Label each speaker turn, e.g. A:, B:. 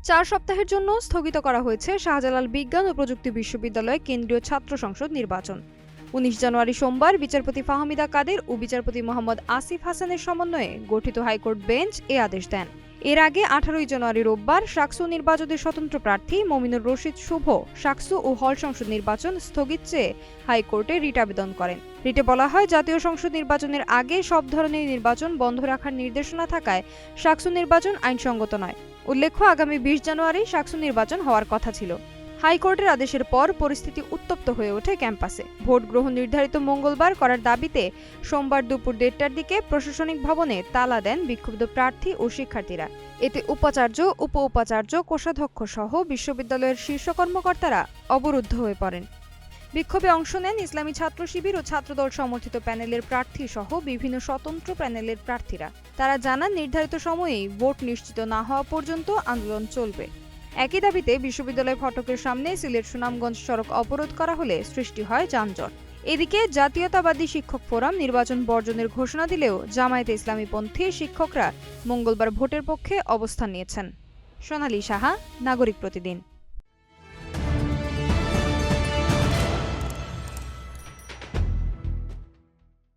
A: 4 সপ্তাহের জন্য স্থগিত করা হয়েছে শাহজালাল বিজ্ঞান ও প্রযুক্তি বিশ্ববিদ্যালয় কেন্দ্রীয় ছাত্র সংসদ নির্বাচন। 19 জানুয়ারি সোমবার বিচারপতি ফাহমিদা কাদের ও বিচারপতি মোহাম্মদ আসিফ হাসানের সমন্বয়ে গঠিত হাইকোর্ট বেঞ্চ এ আদেশ দেন। এর আগে 18 জানুয়ারি রোববার শাকসু নির্বাচনের স্বতন্ত্র প্রার্থী মমিনুর রশিদ শুভ শাকসু ও হল সংসদ নির্বাচন স্থগিত চেয়ে হাইকোর্টে রিট আবেদন করেন। রিটে বলা হয়, জাতীয় সংসদ নির্বাচনের আগে সব ধরনের নির্বাচন বন্ধ রাখার নির্দেশনা থাকায় শাকসু নির্বাচন আইনসঙ্গত নয়। উল্লেখ্য, আগামী 20 জানুয়ারি শাকসু নির্বাচন হওয়ার কথা ছিল। হাইকোর্টের আদেশের পর পরিস্থিতি উত্তপ্ত হয়ে ওঠে ক্যাম্পাসে। ভোট গ্রহণ নির্ধারিত মঙ্গলবার করার দাবিতে সোমবার দুপুর 1:30টার দিকে প্রশাসনিক ভবনে তালা দেন বিক্ষুব্ধ প্রার্থী ও শিক্ষার্থীরা। এতে উপাচার্য, উপ উপাচার্য, কোষাধ্যক্ষ সহ বিশ্ববিদ্যালয়ের শীর্ষ কর্মকর্তারা অবরুদ্ধ হয়ে পড়েন। বিক্ষোভে অংশ নেন ইসলামী ছাত্র শিবির ও ছাত্রদল সমর্থিত প্যানেলের প্রার্থী সহ বিভিন্ন স্বতন্ত্র প্যানেলের প্রার্থীরা। তারা জানান, নির্ধারিত সময়েই ভোট নিশ্চিত না হওয়া পর্যন্ত আন্দোলন চলবে। একই দাবিতে বিশ্ববিদ্যালয় ফটকের সামনে সিলেট সুনামগঞ্জ সড়ক অবরোধ করা হলে সৃষ্টি হয় যানজট। এদিকে জাতীয়তাবাদী শিক্ষক ফোরাম নির্বাচন বর্জনের ঘোষণা দিলেও জামায়াতে ইসলামীপন্থী শিক্ষকরা মঙ্গলবার ভোটের পক্ষে অবস্থান নিয়েছেন। সোনালী সাহা, নাগরিক প্রতিদিন।